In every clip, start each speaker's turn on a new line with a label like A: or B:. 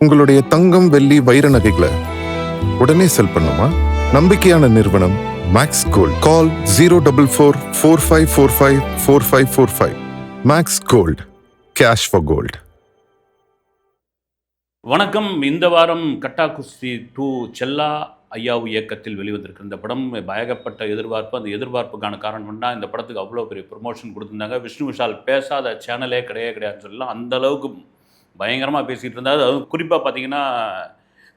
A: உங்களுடைய தங்கம் வெள்ளி வைர நகைகளை உடனே செல் பண்ணுமா? நம்பிக்கையான நிறுவனம் Max Gold. Call 04445454545. Max Gold, cash for gold.
B: வணக்கம். இந்த வாரம் கட்டா குஸ்தி 2 செல்லா ஐயாவு இயக்கத்தில் வெளிவந்திருக்கிற இந்த படம் பயங்கப்பட்ட எதிர்பார்ப்பு. அந்த எதிர்பார்ப்புக்கான காரணம் என்ன, இந்த படத்துக்கு அவ்வளோ பெரிய ப்ரொமோஷன் கொடுத்துருந்தாங்க. விஷ்ணு விஷால் பேசாத சேனலே கிடையாதுன்னு சொல்லலாம். அந்த அளவுக்கு பயங்கரமாக பேசிகிட்டு இருந்தார். அதுவும் குறிப்பாக பார்த்தீங்கன்னா,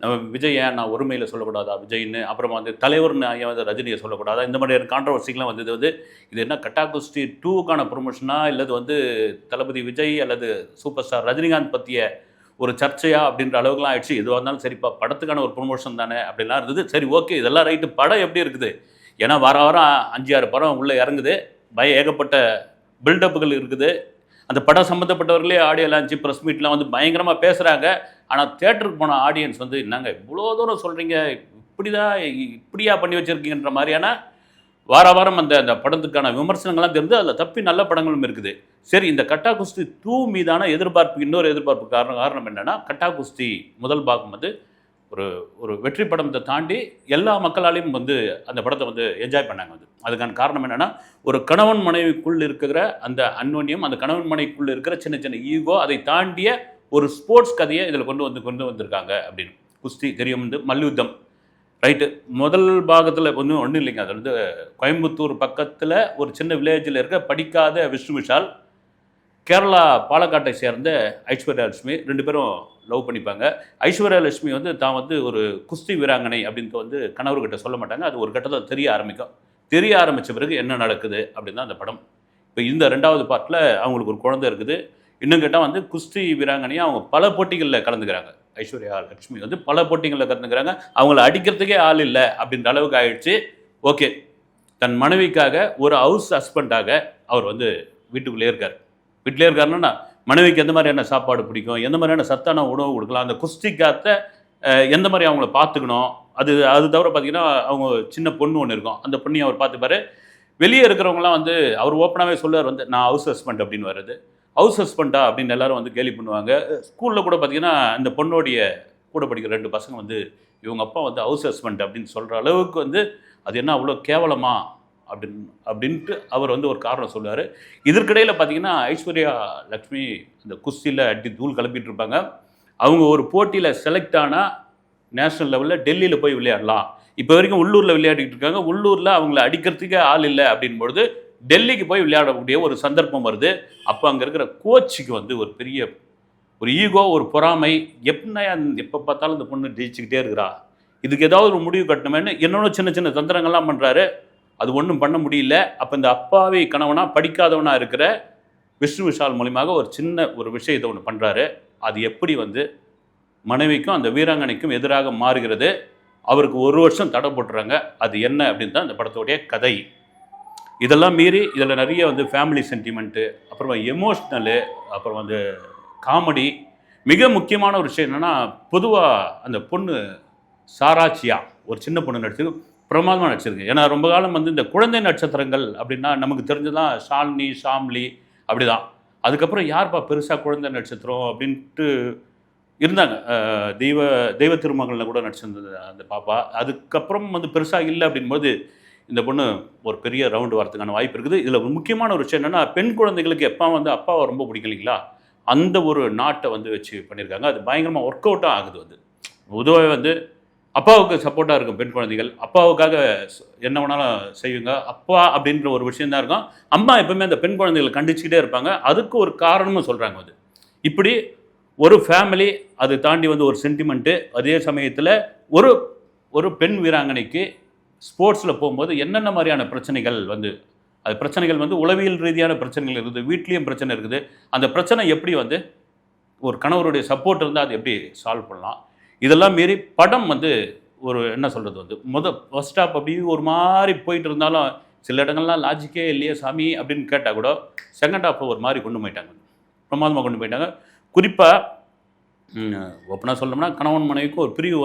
B: நம்ம விஜய் ஏன் நான் ஒருமையில் சொல்லக்கூடாதா விஜய்னு, அப்புறமா வந்து தலைவர்னு ஐயா வந்து ரஜினியை சொல்லக்கூடாதா, இந்த மாதிரியான கான்ட்ரவர்சிக்கெலாம் வந்தது. இது என்ன கட்டா குஸ்தி 2க்கான ப்ரொமோஷனா இல்லது வந்து தளபதி விஜய் அல்லது சூப்பர் ஸ்டார் ரஜினிகாந்த் பற்றிய ஒரு சர்ச்சையா அப்படின்ற அளவுக்குலாம் ஆயிடுச்சு. எதுவாக இருந்தாலும் சரிப்பா, படத்துக்கான ஒரு ப்ரொமோஷன் தானே அப்படிலாம் இருந்தது. சரி, ஓகே, இதெல்லாம் ரைட்டு. படம் எப்படி இருக்குது? ஏன்னா வாரம் 5-6 படம் உள்ளே இறங்குது. ஏகப்பட்ட பில்டப்புகள் இருக்குது. அந்த படம் சம்மந்தப்பட்டவர்களே ஆடியோ லான்ச்சு ப்ரெஸ் மீட்லாம் வந்து பயங்கரமாக பேசுகிறாங்க. ஆனால் தியேட்டருக்கு போன ஆடியன்ஸ் வந்து என்னங்க இவ்வளோ தூரம் சொல்கிறீங்க, இப்படியா பண்ணி வச்சுருக்கீங்கன்ற மாதிரியான வாரம் அந்த படத்துக்கான விமர்சனங்கள்லாம் தெரிந்து அதில் தப்பி நல்ல படங்களும் இருக்குது. சரி, இந்த கட்டா குஸ்தி 2 மீதான எதிர்பார்ப்பு, இன்னொரு எதிர்பார்ப்பு காரணம் என்னென்னா, கட்டா குஸ்தி முதல் பாகம் வந்து ஒரு வெற்றி படத்தை தாண்டி எல்லா மக்களாலையும் வந்து அந்த படத்தை வந்து என்ஜாய் பண்ணாங்க. அதுக்கான காரணம் என்னென்னா, ஒரு கணவன் மனைவிக்குள் இருக்கிற அந்த அன்யோன்யம், அந்த கணவன் மனைவிக்குள் இருக்கிற சின்ன சின்ன ஈகோ, அதை தாண்டிய ஒரு ஸ்போர்ட்ஸ் கதையை இதில் கொண்டு வந்திருக்காங்க அப்படின்னு. குஸ்தி தெரியும், வந்து மல்யுத்தம் ரைட்டு. முதல் பாகத்தில் ஒன்றும் இல்லைங்க. அது வந்து கோயம்புத்தூர் பக்கத்தில் ஒரு சின்ன வில்லேஜில் இருக்க படிக்காத விஷ்ணு விஷால், கேரளா பாலக்காட்டை சேர்ந்த ஐஸ்வர்யா லட்சுமி, 2 பேரும் லவ் பண்ணிப்பாங்க. ஐஸ்வர்யா லட்சுமி வந்து தான் வந்து ஒரு குஸ்தி வீராங்கனை அப்படின்ட்டு வந்து கணவர்கிட்ட சொல்ல மாட்டாங்க. அது ஒரு கட்டத்தில் தெரிய ஆரம்பித்த பிறகு என்ன நடக்குது அப்படின்னு தான் அந்த படம். இப்போ இந்த 2வது பார்ட்டில் அவங்களுக்கு ஒரு குழந்தை இருக்குது. இன்னும் கேட்டால் வந்து குஸ்தி வீராங்கனையாக அவங்க பல போட்டிகளில் கலந்துக்கிறாங்க. ஐஸ்வர்யா லட்சுமி வந்து பல போட்டிகளில் கலந்துக்கிறாங்க. அவங்கள அடிக்கிறதுக்கே ஆள் இல்லை அப்படின்ற அளவுக்கு ஆயிடுச்சு. ஓகே, தன் மனைவிக்காக ஒரு ஹவுஸ் ஹஸ்பண்டாக அவர் வந்து வீட்டுக்குள்ளே இருக்காருன்னா, மனைவிக்கு எந்த மாதிரியான சாப்பாடு பிடிக்கும், எந்த மாதிரியான சத்தான உணவு கொடுக்கலாம், அந்த குஸ்திக்காத்த எந்த மாதிரி அவங்கள பார்த்துக்கணும், அது தவிர பார்த்தீங்கன்னா அவங்க சின்ன பொண்ணு ஒன்று இருக்கும், அந்த பொண்ணையும் அவர் பார்த்துப்பாரு. வெளியே இருக்கிறவங்களாம் வந்து அவர் ஓப்பனாகவே சொல்லுவார் வந்து, நான் ஹவுஸ் ஹஸ்பண்ட் அப்படின்னு வருது. ஹவுஸ் ஹஸ்பண்டா அப்படின்னு எல்லாரும் வந்து கேலி பண்ணுவாங்க. ஸ்கூலில் கூட பார்த்தீங்கன்னா இந்த பொண்ணோடைய கூட படிக்கிற 2 பசங்க வந்து இவங்க அப்பா வந்து ஹவுஸ் ஹஸ்பண்ட் அப்படின்னு சொல்கிற அளவுக்கு வந்து அது என்ன அவ்வளோ கேவலமா அப்படின்ட்டு அவர் வந்து ஒரு காரணம் சொல்லுவார். இதற்கிடையில் பார்த்தீங்கன்னா ஐஸ்வர்யா லட்சுமி அந்த குஸ்தியில் அடி தூள் கிளப்பிட்டு இருப்பாங்க. அவங்க ஒரு போட்டியில் செலக்ட் ஆனால் நேஷ்னல் லெவலில் டெல்லியில் போய் விளையாடலாம். இப்போ வரைக்கும் உள்ளூரில் விளையாடிட்டு இருக்காங்க. உள்ளூரில் அவங்கள அடிக்கிறதுக்கே ஆள் இல்லை அப்படின்பொழுது டெல்லிக்கு போய் விளையாடக்கூடிய ஒரு சந்தர்ப்பம் வருது. அப்போ அங்கே இருக்கிற கோச்சுக்கு வந்து ஒரு பெரிய ஒரு ஈகோ, ஒரு பொறாமை, எப்போ பார்த்தாலும் இந்த பொண்ணு ஜெயிச்சுக்கிட்டே இருக்கிறா, இதுக்கு ஏதாவது ஒரு முடிவு கட்டணுமேனு என்னோட சின்ன சின்ன தந்திரங்கள்லாம் பண்ணுறாரு. அது ஒன்றும் பண்ண முடியல. அப்போ இந்த அப்பாவி கணவனாக படிக்காதவனாக இருக்கிற விஷ்ணு விஷால் மூலியமாக ஒரு சின்ன ஒரு விஷயத்தை ஒன்று பண்ணுறாரு. அது எப்படி வந்து மனைவிக்கும் அந்த வீராங்கனைக்கும் எதிராக மாறுகிறது. அவருக்கு 1 வருஷம் தடை போட்டுறாங்க. அது என்ன அப்படின்னு தான் இந்த படத்தோடைய கதை. இதெல்லாம் மீறி இதில் நிறைய வந்து ஃபேமிலி சென்டிமெண்ட்டு, அப்புறமா எமோஷ்னலு, அப்புறம் வந்து காமெடி. மிக முக்கியமான ஒரு விஷயம் என்னென்னா, பொதுவாக அந்த பொண்ணு சாராச்சியா ஒரு சின்ன பொண்ணு நடிச்சிருக்கு, பிரமாதமாக நடிச்சிருக்கு. ஏன்னா ரொம்ப காலம் வந்து இந்த குழந்தை நட்சத்திரங்கள் அப்படின்னா நமக்கு தெரிஞ்சதான் ஷாலினி, ஷாம்லி அப்படி தான். அதுக்கப்புறம் யார்ப்பா பெருசாக குழந்தை நட்சத்திரம் அப்படின்ட்டு இருந்தாங்க. தெய்வ திருமகளில் கூட நடிச்சிருந்தது அந்த பாப்பா. அதுக்கப்புறம் வந்து பெருசாக இல்லை அப்படின்போது இந்த பொண்ணு ஒரு பெரிய ரவுண்டு வரதுக்கான வாய்ப்பு இருக்குது. இதில் ஒரு முக்கியமான ஒரு விஷயம் என்னென்னா, பெண் குழந்தைகளுக்கு எப்போ வந்து அப்பாவை ரொம்ப பிடிக்கும் இல்லைங்களா, அந்த ஒரு நாட்டை வந்து வச்சு பண்ணியிருக்காங்க. அது பயங்கரமாக ஒர்க் அவுட்டாக ஆகுது. வந்து பொதுவாக வந்து அப்பாவுக்கு சப்போர்ட்டாக இருக்கும் பெண் குழந்தைகள், அப்பாவுக்காக என்ன வேணாலும் செய்வீங்க, அப்பா அப்படின்ற ஒரு விஷயந்தான் இருக்கும். அம்மா எப்பவுமே அந்த பெண் குழந்தைகளை கண்டிச்சுக்கிட்டே இருப்பாங்க. அதுக்கு ஒரு காரணமும் சொல்கிறாங்க. அது இப்படி ஒரு ஃபேமிலி, அது தாண்டி வந்து ஒரு சென்டிமெண்ட்டு, அதே சமயத்தில் ஒரு பெண் வீராங்கனைக்கு ஸ்போர்ட்ஸில் போகும்போது என்னென்ன மாதிரியான பிரச்சனைகள் வந்து, அது பிரச்சனைகள் வந்து உளவியல் ரீதியான பிரச்சனைகள் இருக்குது, வீட்லேயும் பிரச்சனை இருக்குது. அந்த பிரச்சனை எப்படி வந்து ஒரு கணவருடைய சப்போர்ட் இருந்தால் அது எப்படி சால்வ் பண்ணலாம், இதெல்லாம் மீறி படம் வந்து ஒரு என்ன சொல்கிறது வந்து ஃபர்ஸ்ட் ஸ்டாப் அப்படி ஒரு மாதிரி போயிட்டு இருந்தாலும் சில இடங்கள்லாம் லாஜிக்கே இல்லையே சாமி அப்படின்னு கேட்டால் கூட செகண்ட் ஹாஃப் ஒரு மாதிரி கொண்டு போயிட்டாங்க, பிரமாதமாக கொண்டு போயிட்டாங்க. குறிப்பாக ஓப்பனாக சொல்லணும்னா, கணவன் மனைவிக்கும் ஒரு பிரிவு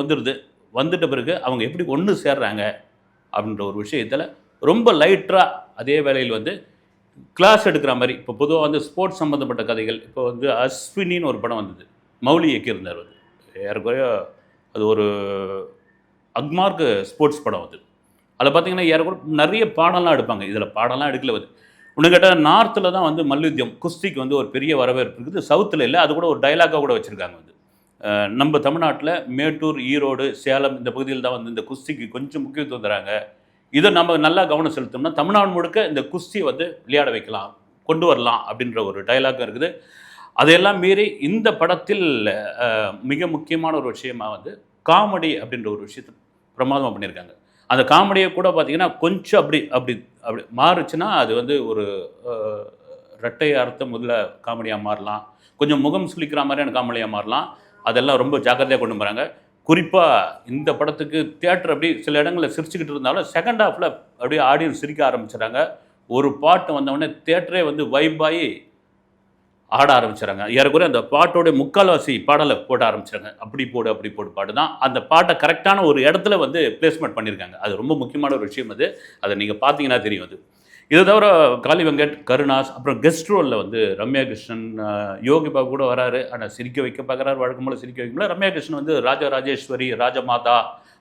B: வந்துட்ட பிறகு அவங்க எப்படி ஒன்று சேர்றாங்க அப்படின்ற ஒரு விஷயத்தில் ரொம்ப லைட்டாக, அதே வேளையில் வந்து கிளாஸ் எடுக்கிற மாதிரி. இப்போ பொதுவாக வந்து ஸ்போர்ட்ஸ் சம்மந்தப்பட்ட கதைகள், இப்போ வந்து அஸ்வினின்னு ஒரு படம் வந்தது, மௌலி இயக்கியிருந்தார். ஏறக்குறைய அது ஒரு அக்மார்க் ஸ்போர்ட்ஸ் படம் அது. அதில் பார்த்தீங்கன்னா ஏறக்குறைய நிறைய பாடம்லாம் எடுப்பாங்க. இதில் பாடம்லாம் எடுக்கல அது. இன்னும் கேட்டால் நார்த்தில் தான் வந்து மல்யுத்தம் குஸ்திக்கு வந்து ஒரு பெரிய வரவேற்பு இருக்குது. சவுத்தில் இல்லை. அது கூட ஒரு டைலாக்காக கூட வச்சுருக்காங்க வந்து. நம்ம தமிழ்நாட்டில் மேட்டூர், ஈரோடு, சேலம் இந்த பகுதியில் தான் வந்து இந்த குஸ்திக்கு கொஞ்சம் முக்கியத்துவம் தராங்க. இதை நம்ம நல்லா கவனம் செலுத்தோம்னா தமிழ்நாடு முழுக்க இந்த குஸ்தியை வந்து விளையாட வைக்கலாம், கொண்டு வரலாம் அப்படின்ற ஒரு டைலாக்கும் இருக்குது. அதையெல்லாம் மீறி இந்த படத்தில் மிக முக்கியமான ஒரு விஷயமா வந்து காமெடி அப்படின்ற ஒரு விஷயத்தை பிரமாதமாக பண்ணியிருக்காங்க. அந்த காமெடியை கூட பார்த்தீங்கன்னா கொஞ்சம் அப்படி அப்படி அப்படி மாறுச்சுன்னா அது வந்து ஒரு இரட்டை அர்த்தம் உள்ள காமெடியாக மாறலாம், கொஞ்சம் முகம் சுளிக்கிற மாதிரியான காமெடியாக மாறலாம். அதெல்லாம் ரொம்ப ஜாக்கிரதையாக கொண்டு போகிறாங்க. குறிப்பாக இந்த படத்துக்கு தியேட்டர் அப்படி சில இடங்களில் சிரிச்சுக்கிட்டு இருந்தாலும் செகண்ட் ஹாஃபில் அப்படியே ஆடியன்ஸ் சிரிக்க ஆரம்பிச்சிடறாங்க. ஒரு பாட்டு வந்தவுடனே தியேட்டரே வந்து வைபாகி ஆட ஆரம்பிச்சிடறாங்க. ஏறக்குறைய அந்த பாட்டோடைய முக்கால்வாசி பாடலை போட ஆரம்பிச்சிடறாங்க. அப்படி போடு பாட்டு தான் அந்த பாட்டை கரெக்டான ஒரு இடத்துல வந்து பிளேஸ்மெண்ட் பண்ணியிருக்காங்க. அது ரொம்ப முக்கியமான ஒரு விஷயம் அது. அதை நீங்கள் பார்த்தீங்கன்னா தெரியும் அது. இதை தவிர காளி வெங்கட், கருணாஸ், அப்புறம் கெஸ்ட் ரோலில் வந்து ரம்யா கிருஷ்ணன், யோகி பாபு கூட வராரு. ஆனால் சிரிக்க வைக்க பார்க்குறாரு, வழக்கம் போல் சிரிக்க வைக்க முடியல. ரம்யா கிருஷ்ணன் வந்து ராஜராஜேஸ்வரி, ராஜமாதா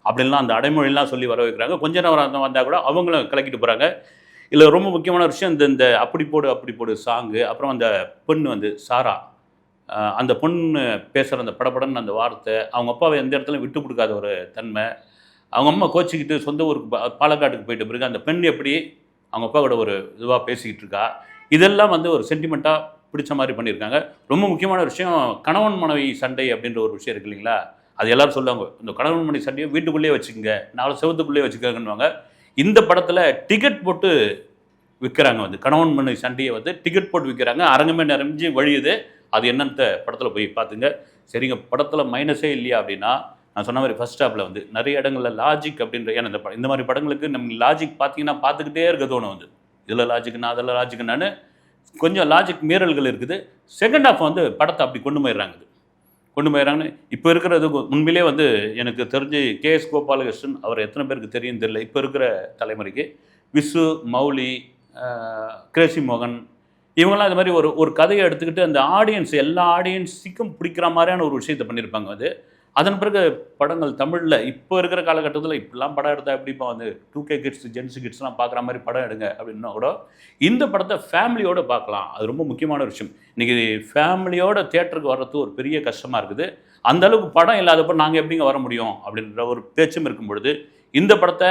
B: அப்படின்லாம் அந்த அடைமொழிலாம் சொல்லி வர வைக்கிறாங்க. கொஞ்ச நேரம் வந்தால் கூட அவங்களும் கலக்கிட்டு போகிறாங்க. இதில் ரொம்ப முக்கியமான விஷயம் இந்த அப்படி போடு சாங்கு. அப்புறம் அந்த பொண்ணு வந்து சாரா, அந்த பொண்ணு பேசுகிற அந்த படப்படன்னு அந்த வார்த்தை, அவங்க அப்பாவை எந்த இடத்துல விட்டு கொடுக்காத ஒரு தன்மை, அவங்க அம்மா கோச்சிக்கிட்டு சொந்த ஊருக்கு பாலக்காட்டுக்கு போயிட்டு பிறகு அந்த பெண் எப்படி அவங்க அப்பா கூட ஒரு இதுவாக பேசிக்கிட்டு இருக்கா, இதெல்லாம் வந்து ஒரு சென்டிமெண்ட்டாக பிடிச்ச மாதிரி பண்ணியிருக்காங்க. ரொம்ப முக்கியமான விஷயம் கணவன் மனைவி சண்டை அப்படின்ற ஒரு விஷயம் இருக்குது இல்லைங்களா, அது எல்லோரும் சொல்லுவாங்க. இந்த கணவன் மனைவி சண்டையை வீட்டுக்குள்ளேயே வச்சுக்கோங்க, 4 செவத்துக்குள்ளேயே வச்சுக்கோங்கன்னுவாங்க. இந்த படத்தில் டிக்கெட் போட்டு விற்கிறாங்க. வந்து கணவன் மனைவி சண்டையை வந்து டிக்கெட் போட்டு விற்கிறாங்க. அரங்கமே நிறைஞ்சு வழியுது. அது என்னன்ற படத்தில் போய் பார்த்துங்க. சரிங்க, படத்தில் மைனஸே இல்லையா அப்படின்னா, நான் சொன்ன மாதிரி ஃபர்ஸ்ட் ஹாஃபில் வந்து நிறைய இடங்களில் லாஜிக் அப்படின்ற ஏன்னா இந்த மாதிரி படங்களுக்கு நம்ம லாஜிக் பார்த்தீங்கன்னா பார்த்துக்கிட்டே இருக்க தோணும். வந்து இதில் லாஜிக்னா அதில் லாஜிக்னான்னு கொஞ்சம் லாஜிக் மீறல்கள் இருக்குது. செகண்ட் ஹாஃப் வந்து படத்தை அப்படி கொண்டு போயிடுறாங்கன்னு இப்போ இருக்கிறது உண்மையிலே வந்து எனக்கு தெரிஞ்சு KS கோபாலகிருஷ்ணன் அவர் எத்தனை பேருக்கு தெரியும் தெரியல. இப்போ இருக்கிற தலைமுறைக்கு விசு, மௌலி, கிரேசி மோகன் இவங்கெல்லாம் இது மாதிரி ஒரு கதையை எடுத்துக்கிட்டு அந்த ஆடியன்ஸ் எல்லா ஆடியன்ஸுக்கும் பிடிக்கிற மாதிரியான ஒரு விஷயத்தை பண்ணியிருப்பாங்க. அது அதன் பிறகு படங்கள் தமிழில் இப்போ இருக்கிற காலகட்டத்தில் இப்படிலாம் படம் எடுத்தால் எப்படிப்பா வந்து 2K கிட்ஸ், ஜென்ஸ் கிட்ஸ்லாம் பார்க்குற மாதிரி படம் எடுங்க அப்படின்னா கூட இந்த படத்தை ஃபேமிலியோடு பார்க்கலாம். அது ரொம்ப முக்கியமான விஷயம். இன்றைக்கி ஃபேமிலியோட தியேட்டருக்கு வர்றது ஒரு பெரிய கஷ்டமாக இருக்குது. அந்தளவுக்கு படம் இல்லாதப்போ நாங்கள் எப்படிங்க வர முடியும் அப்படின்ற ஒரு பேச்சும் இருக்கும் பொழுது இந்த படத்தை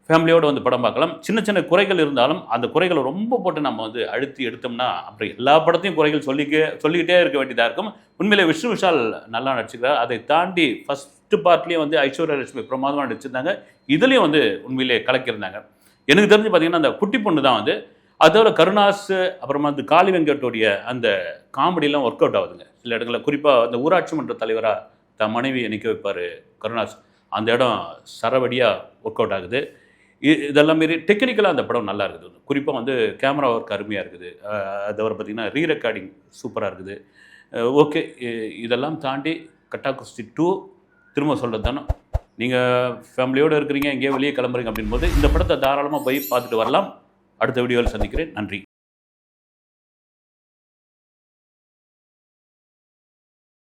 B: ஃபேமிலியோடு வந்து படம் பார்க்கலாம். சின்ன சின்ன குறைகள் இருந்தாலும் அந்த குறைகளை ரொம்ப போட்டு நம்ம வந்து அழுத்தி எடுத்தோம்னா அப்புறம் எல்லா படத்தையும் குறைகள் சொல்லிக்கிட்டே இருக்க வேண்டியதாக இருக்கும். உண்மையிலே விஷ்ணு விஷால் நல்லா நடிச்சிருக்காரு. அதை தாண்டி ஃபஸ்ட்டு பார்ட்லேயே வந்து ஐஸ்வர்யா லட்சுமி பிரமாதமாக நடிச்சிருந்தாங்க. இதுலேயும் வந்து உண்மையிலே கலக்கியிருந்தாங்க. எனக்கு தெரிஞ்சு பார்த்தீங்கன்னா அந்த குட்டி பொண்ணு தான் வந்து அதோட கருணாஸ், அப்புறமா வந்து காளி வெங்கட்டோடைய அந்த காமெடியெலாம் ஒர்க் அவுட் ஆகுதுங்க. சில இடங்களில் குறிப்பாக அந்த ஊராட்சி மன்ற தலைவராக தன் மனைவியை நிற்க வைப்பார் கருணாஸ். அந்த இடம் சரவடியாக ஒர்க் அவுட் ஆகுது. இதெல்லாம் மாரி டெக்னிக்கலாக அந்த படம் நல்லா இருக்குது. குறிப்பாக வந்து கேமரா ஒர்க் அருமையாக இருக்குது. அதை வர பார்த்திங்கன்னா ரீரெக்கார்டிங் சூப்பராக இருக்குது. ஓகே, இதெல்லாம் தாண்டி கட்டா குஸ்தி 2 திரும்ப சொல்கிறது தானே, நீங்கள் ஃபேமிலியோடு இருக்கிறீங்க, எங்கேயோ வெளியே கிளம்புறீங்க அப்படின்போது இந்த படத்தை தாராளமாக போய் பார்த்துட்டு வரலாம். அடுத்த வீடியோவில் சந்திக்கிறேன். நன்றி.